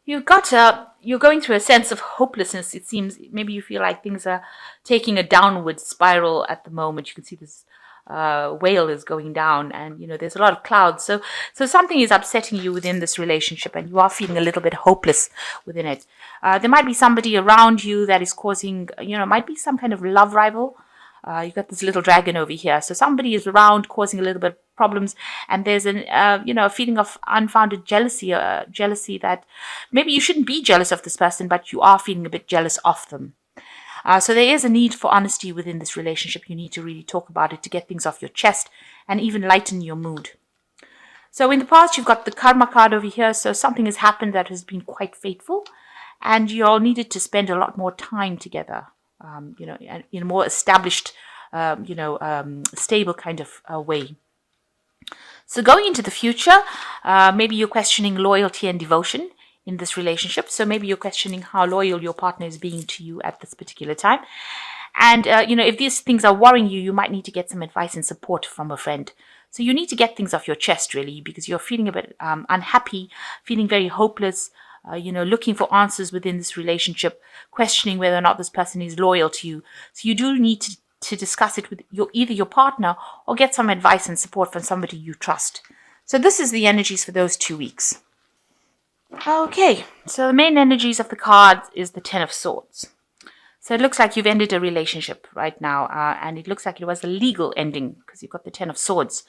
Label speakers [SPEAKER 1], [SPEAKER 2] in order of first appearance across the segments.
[SPEAKER 1] you're going through a sense of hopelessness. It seems maybe you feel like things are taking a downward spiral at the moment. You can see this whale is going down, and there's a lot of clouds. So something is upsetting you within this relationship, and you are feeling a little bit hopeless within it. There might be somebody around you that is causing, might be some kind of love rival. You've got this little dragon over here. So somebody is around causing a little bit of problems, and there's a feeling of unfounded jealousy that maybe you shouldn't be jealous of this person, but you are feeling a bit jealous of them. So there is a need for honesty within this relationship. You need to really talk about it to get things off your chest and even lighten your mood. So in the past, you've got the karma card over here. So something has happened that has been quite fateful, and you all needed to spend a lot more time together. In a more established, stable kind of way. So going into the future, maybe you're questioning loyalty and devotion in this relationship. So maybe you're questioning how loyal your partner is being to you at this particular time. And, if these things are worrying you, you might need to get some advice and support from a friend. So you need to get things off your chest, really, because you're feeling a bit unhappy, feeling very hopeless, looking for answers within this relationship, questioning whether or not this person is loyal to you. So you do need to discuss it with either your partner or get some advice and support from somebody you trust. So this is the energies for those 2 weeks. Okay, so the main energies of the cards is the Ten of Swords. So it looks like you've ended a relationship right now, and it looks like it was a legal ending because you've got the Ten of Swords.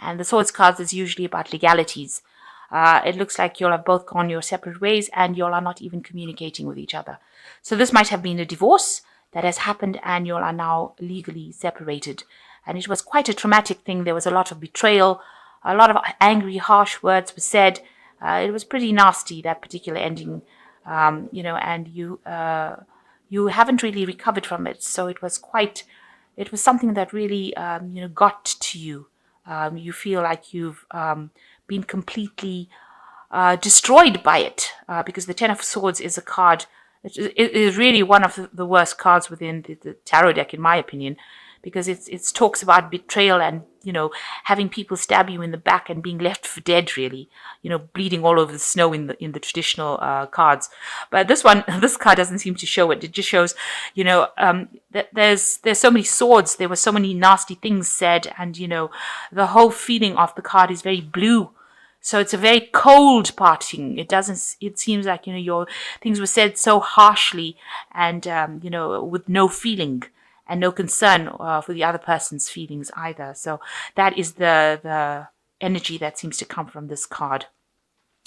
[SPEAKER 1] And the Swords cards is usually about legalities. It looks like you'll have both gone your separate ways and you'll are not even communicating with each other. So this might have been a divorce that has happened and you are now legally separated. And it was quite a traumatic thing. There was a lot of betrayal, a lot of angry, harsh words were said. It was pretty nasty, that particular ending, and you haven't really recovered from it. So it was something that really, got to you. You feel like you've been completely destroyed by it, because the Ten of Swords is a card. It is really one of the worst cards within the tarot deck, in my opinion, because it talks about betrayal and, having people stab you in the back and being left for dead, really, bleeding all over the snow in the traditional cards. But this card doesn't seem to show it. It just shows, that there's so many swords. There were so many nasty things said, and, the whole feeling of the card is very blue. So it's a very cold parting. It seems like, your things were said so harshly and, with no feeling and no concern for the other person's feelings either. So that is the energy that seems to come from this card.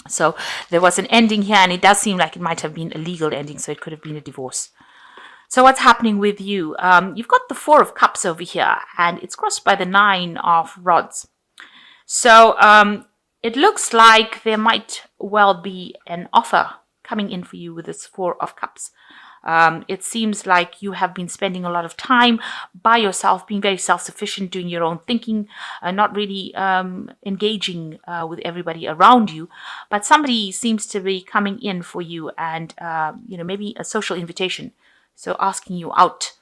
[SPEAKER 1] So there was an ending here, and it does seem like it might have been a legal ending, so it could have been a divorce. So what's happening with you? You've got the Four of Cups over here, and it's crossed by the Nine of Rods. So it looks like there might well be an offer coming in for you with this Four of Cups. It seems like you have been spending a lot of time by yourself, being very self-sufficient, doing your own thinking, not really engaging with everybody around you. But somebody seems to be coming in for you and, maybe a social invitation. So asking you out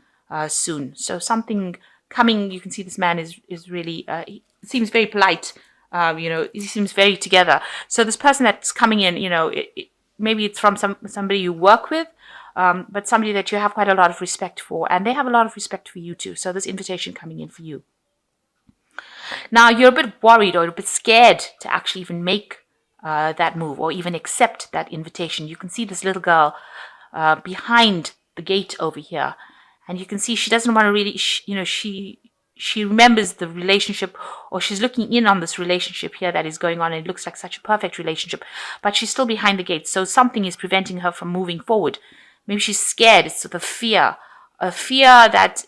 [SPEAKER 1] soon. So something coming, you can see this man is really, he seems very polite. He seems very together. So this person that's coming in, maybe it's from somebody you work with, but somebody that you have quite a lot of respect for, and they have a lot of respect for you too. So this invitation coming in for you. Now you're a bit worried or a bit scared to actually even make that move or even accept that invitation. You can see this little girl behind the gate over here, and you can see she doesn't want to really, she remembers the relationship, or she's looking in on this relationship here that is going on, and it looks like such a perfect relationship, but she's still behind the gate. So something is preventing her from moving forward. Maybe she's scared. It's the fear, a fear that,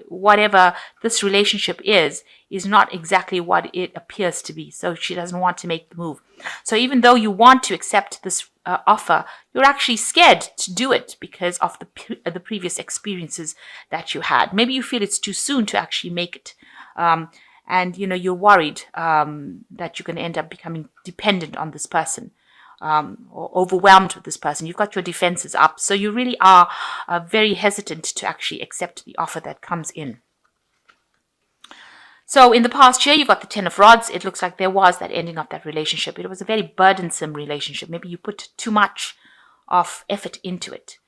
[SPEAKER 1] whatever this relationship is not exactly what it appears to be. So she doesn't want to make the move. So even though you want to accept this offer, you're actually scared to do it because of the previous experiences that you had. Maybe you feel it's too soon to actually make it. And, you're worried that you're going to end up becoming dependent on this person. Or overwhelmed with this person. You've got your defenses up. So you really are very hesitant to actually accept the offer that comes in. So in the past year, you got the Ten of Rods. It looks like there was that ending of that relationship. It was a very burdensome relationship. Maybe you put too much of effort into it.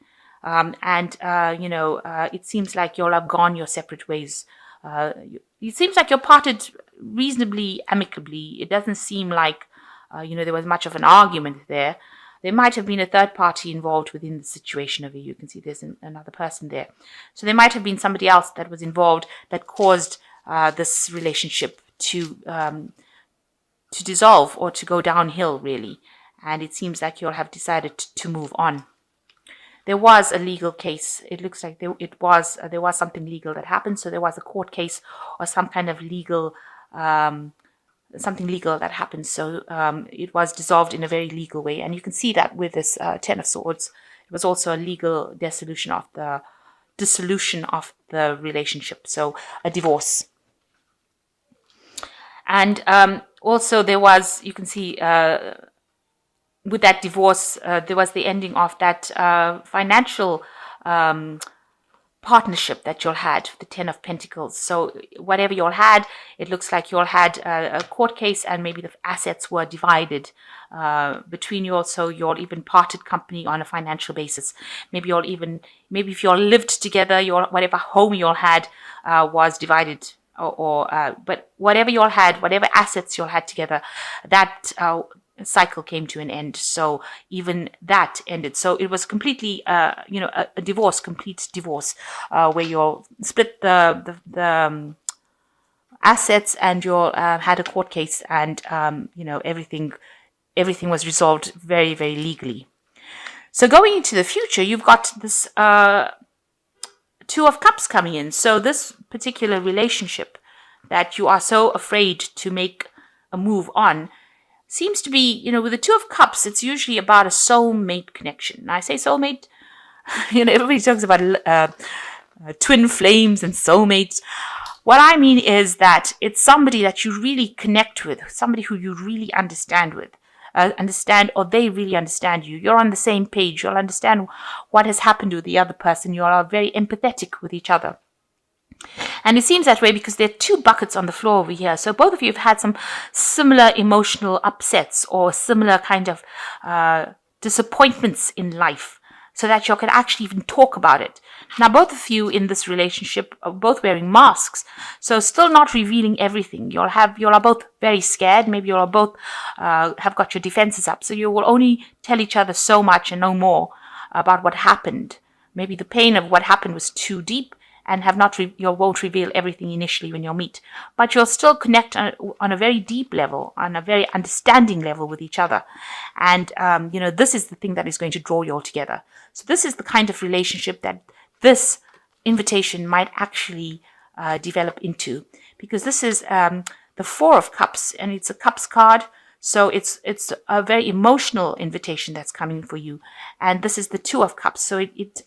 [SPEAKER 1] It seems like you'll have gone your separate ways. It seems like you're parted reasonably amicably. It doesn't seem like, there was much of an argument there. There might have been a third party involved within the situation over here. You can see there's another person there. So there might have been somebody else that was involved that caused this relationship to dissolve or to go downhill, really. And it seems like you'll have decided to move on. There was a legal case. It looks like there was something legal that happened. So there was a court case or some kind of legal, something legal that happened. So it was dissolved in a very legal way. And you can see that with this Ten of Swords. It was also a legal dissolution of the relationship. So a divorce. And also there was, you can see, with that divorce, there was the ending of that financial partnership that you all had, the Ten of Pentacles. So whatever you all had, it looks like you all had a court case, and maybe the assets were divided between you all. So you all even parted company on a financial basis. Maybe if you all lived together, whatever home you all had was divided. But whatever you all had, whatever assets you all had together, that cycle came to an end. So even that ended. So it was completely, a divorce, complete divorce, where you all split the assets, and you all had a court case, and everything was resolved very, very legally. So going into the future, you've got this Two of Cups coming in. So this particular relationship that you are so afraid to make a move on seems to be, with the Two of Cups, it's usually about a soulmate connection. Now, I say soulmate, everybody talks about twin flames and soulmates. What I mean is that it's somebody that you really connect with, somebody who you really understand, or they really understand you. You're on the same page. You'll understand what has happened with the other person. You are very empathetic with each other. And it seems that way because there are two buckets on the floor over here. So both of you have had some similar emotional upsets or similar kind of disappointments in life, so that you can actually even talk about it. Now, both of you in this relationship are both wearing masks, so still not revealing everything. You all are both very scared. Maybe you all both have got your defenses up, so you will only tell each other so much and no more about what happened. Maybe the pain of what happened was too deep, and you won't reveal everything initially when you'll meet. But you'll still connect on a very deep level, on a very understanding level with each other. And, this is the thing that is going to draw you all together. So this is the kind of relationship that this invitation might actually develop into. Because this is the Four of Cups, and it's a Cups card. So it's a very emotional invitation that's coming for you. And this is the Two of Cups. So it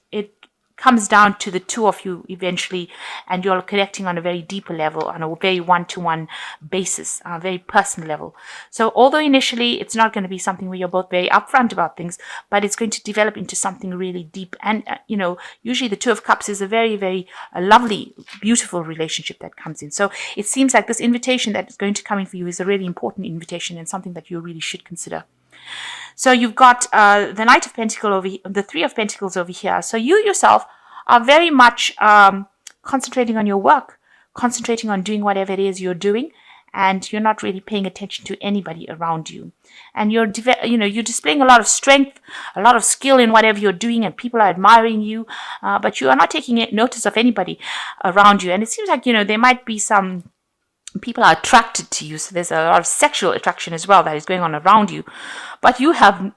[SPEAKER 1] comes down to the two of you eventually, and you're connecting on a very deeper level, on a very one-to-one basis, on a very personal level. So although initially it's not going to be something where you're both very upfront about things, but it's going to develop into something really deep. And, usually the Two of Cups is a very, very lovely, beautiful relationship that comes in. So it seems like this invitation that is going to come in for you is a really important invitation, and something that you really should consider. So you've got the Knight of Pentacles over here, the Three of Pentacles over here. So you yourself are very much concentrating on your work, concentrating on doing whatever it is you're doing, and you're not really paying attention to anybody around you. And you're displaying a lot of strength, a lot of skill in whatever you're doing, and people are admiring you, but you are not taking notice of anybody around you. And it seems like, there might be some people are attracted to you, so there's a lot of sexual attraction as well that is going on around you, but you have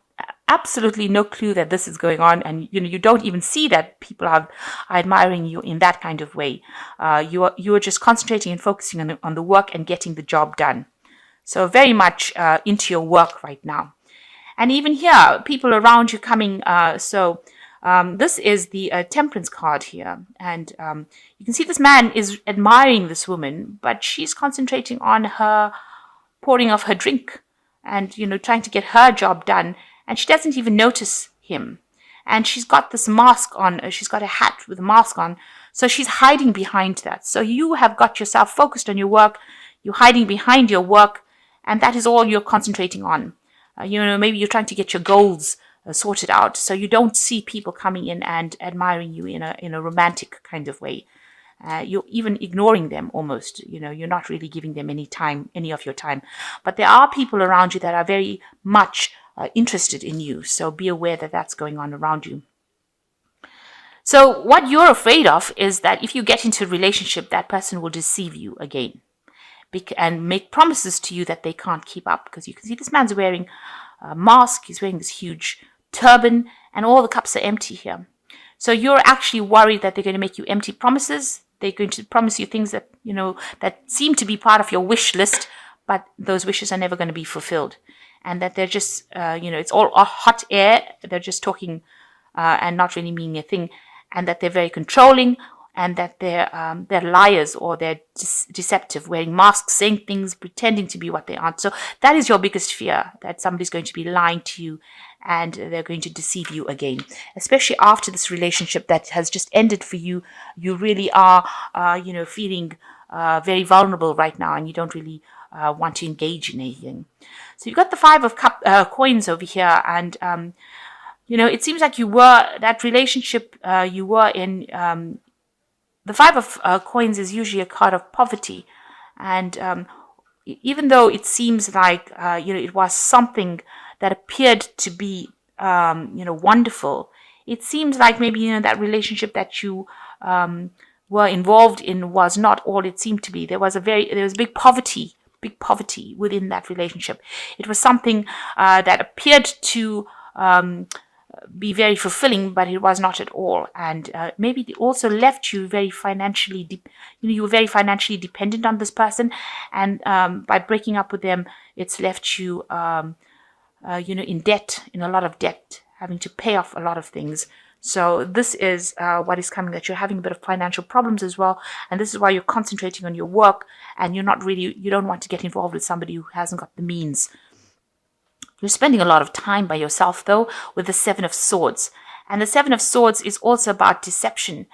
[SPEAKER 1] absolutely no clue that this is going on, and you don't even see that people are admiring you in that kind of way. You are just concentrating and focusing on the work and getting the job done. So very much into your work right now. And even here, people around you coming. This is the Temperance card here, and you can see this man is admiring this woman, but she's concentrating on her pouring of her drink and trying to get her job done, and she doesn't even notice him. And she's got this mask on. She's got a hat with a mask on, So she's hiding behind that. So you have got yourself focused on your work. You're hiding behind your work, and that is all you're concentrating on. Maybe you're trying to get your goals sorted out, so you don't see people coming in and admiring you in a romantic kind of way. You're even ignoring them almost. You're not really giving them any of your time. But there are people around you that are very much interested in you. So be aware that that's going on around you. So what you're afraid of is that if you get into a relationship, that person will deceive you again and make promises to you that they can't keep up. Because you can see this man's wearing a mask, he's wearing this huge turban, and all the cups are empty here. So you're actually worried that they're going to make you empty promises. They're going to promise you things that, that seem to be part of your wish list, but those wishes are never going to be fulfilled. And that they're just, it's all hot air. They're just talking and not really meaning a thing. And that they're very controlling, and that they're liars, or they're deceptive, wearing masks, saying things, pretending to be what they aren't. So that is your biggest fear, that somebody's going to be lying to you and they're going to deceive you again. Especially after this relationship that has just ended for you, you really are, feeling very vulnerable right now, and you don't really want to engage in anything. So you've got the Five of Coins over here, and it seems like that relationship you were in. The Five of Coins is usually a card of poverty. And even though it seems like, it was something that appeared to be, wonderful, it seems like maybe, that relationship that you were involved in was not all it seemed to be. There was big poverty within that relationship. It was something that appeared to be very fulfilling, but it was not at all. And maybe it also left you very financially, you were very financially dependent on this person. And by breaking up with them, it's left you, in debt, in a lot of debt, having to pay off a lot of things. So this is what is coming, that you're having a bit of financial problems as well. And this is why you're concentrating on your work, and you don't want to get involved with somebody who hasn't got the means. You're spending a lot of time by yourself, though, with the Seven of Swords. And the Seven of Swords is also about deception.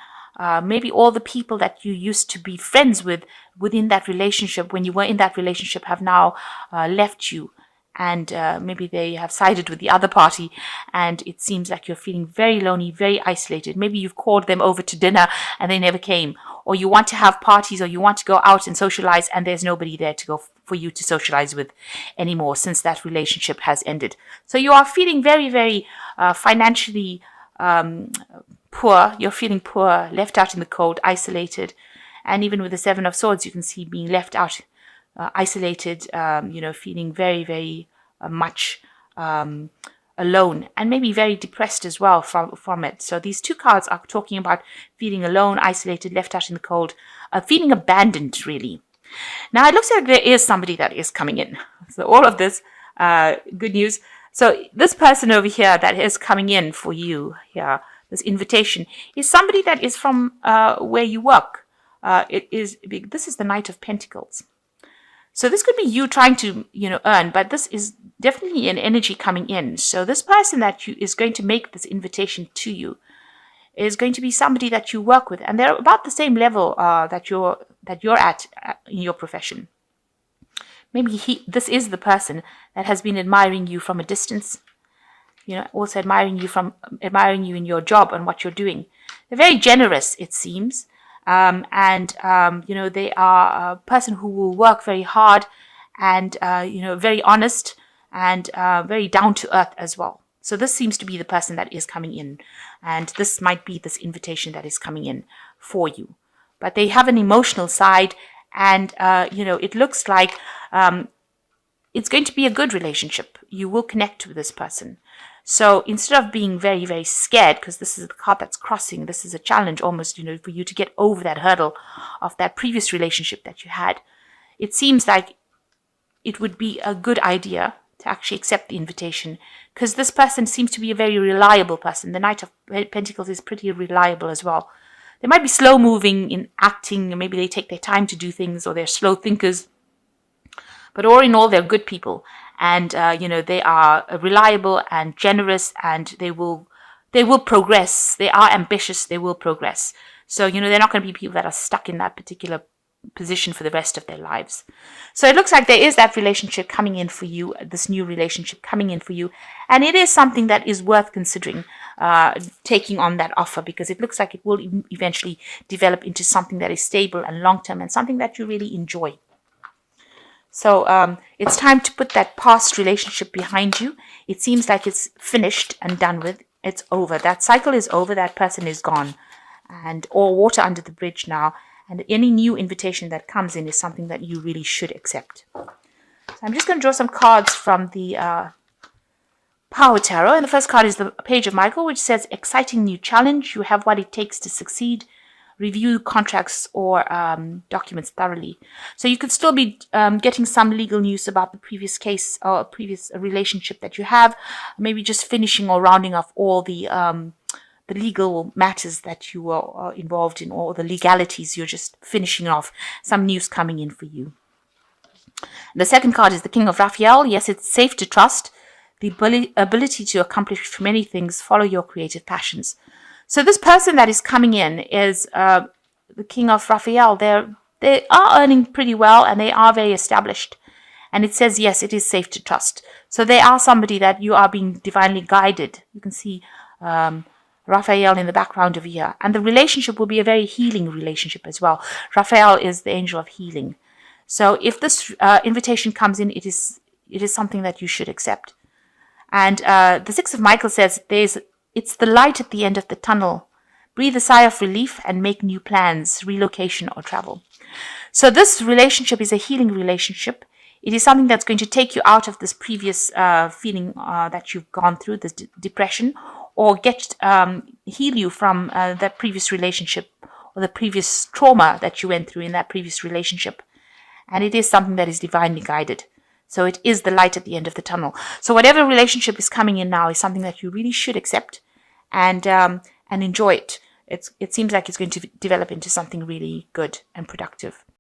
[SPEAKER 1] Maybe all the people that you used to be friends with within that relationship, when you were in that relationship, have now left you. And maybe they have sided with the other party, and it seems like you're feeling very lonely, very isolated. Maybe you've called them over to dinner and they never came. Or you want to have parties, or you want to go out and socialize, and there's nobody there to go for you to socialize with anymore, since that relationship has ended. So you are feeling very, very financially poor. You're feeling poor, left out in the cold, isolated. And even with the Seven of Swords, you can see being left out, isolated, feeling very, very much alone, and maybe very depressed as well from it. So these two cards are talking about feeling alone, isolated, left out in the cold, feeling abandoned, really. Now it looks like there is somebody that is coming in. So all of this, good news. So this person over here that is coming in for you here, this invitation, is somebody that is from where you work. This is the Knight of Pentacles. So this could be you trying to, earn, but this is definitely an energy coming in. So this person that is going to make this invitation to you is going to be somebody that you work with, and they're about the same level that you're at in your profession. Maybe this is the person that has been admiring you from a distance, also admiring you in your job and what you're doing. They're very generous, it seems. They are a person who will work very hard and, very honest and very down to earth as well. So this seems to be the person that is coming in, and this might be this invitation that is coming in for you. But they have an emotional side, and, it looks like it's going to be a good relationship. You will connect with this person. So instead of being very, very scared, because this is the card that's crossing, this is a challenge almost, for you to get over that hurdle of that previous relationship that you had. It seems like it would be a good idea to actually accept the invitation, because this person seems to be a very reliable person. The Knight of Pentacles is pretty reliable as well. They might be slow moving in acting, maybe they take their time to do things, or they're slow thinkers. But all in all, they're good people. And, they are reliable and generous, and they will progress. They are ambitious. They will progress. So, they're not going to be people that are stuck in that particular position for the rest of their lives. So it looks like there is that relationship coming in for you, this new relationship coming in for you. And it is something that is worth considering taking on that offer, because it looks like it will eventually develop into something that is stable and long-term and something that you really enjoy. So it's time to put that past relationship behind you. It seems like it's finished and done with. It's over. That cycle is over. That person is gone. And all water under the bridge now. And any new invitation that comes in is something that you really should accept. So I'm just going to draw some cards from the Power Tarot. And the first card is the Page of Michael, which says, exciting new challenge. You have what it takes to succeed. Review contracts or documents thoroughly. So you could still be getting some legal news about the previous case or previous relationship that you have. Maybe just finishing or rounding off all the legal matters that you are involved in, or the legalities. You're just finishing off. Some news coming in for you. The second card is the King of Raphael. Yes, it's safe to trust. The ability to accomplish many things. Follow your creative passions. So this person that is coming in is the King of Raphael. They are earning pretty well and they are very established. And it says, yes, it is safe to trust. So they are somebody that you are being divinely guided. You can see Raphael in the background over here. And the relationship will be a very healing relationship as well. Raphael is the angel of healing. So if this invitation comes in, it is something that you should accept. And the Six of Michael says it's the light at the end of the tunnel. Breathe a sigh of relief and make new plans, relocation or travel. So this relationship is a healing relationship. It is something that's going to take you out of this previous feeling that you've gone through, this depression, or heal you from that previous relationship or the previous trauma that you went through in that previous relationship. And it is something that is divinely guided. So it is the light at the end of the tunnel. So whatever relationship is coming in now is something that you really should accept and enjoy it. It seems like it's going to develop into something really good and productive.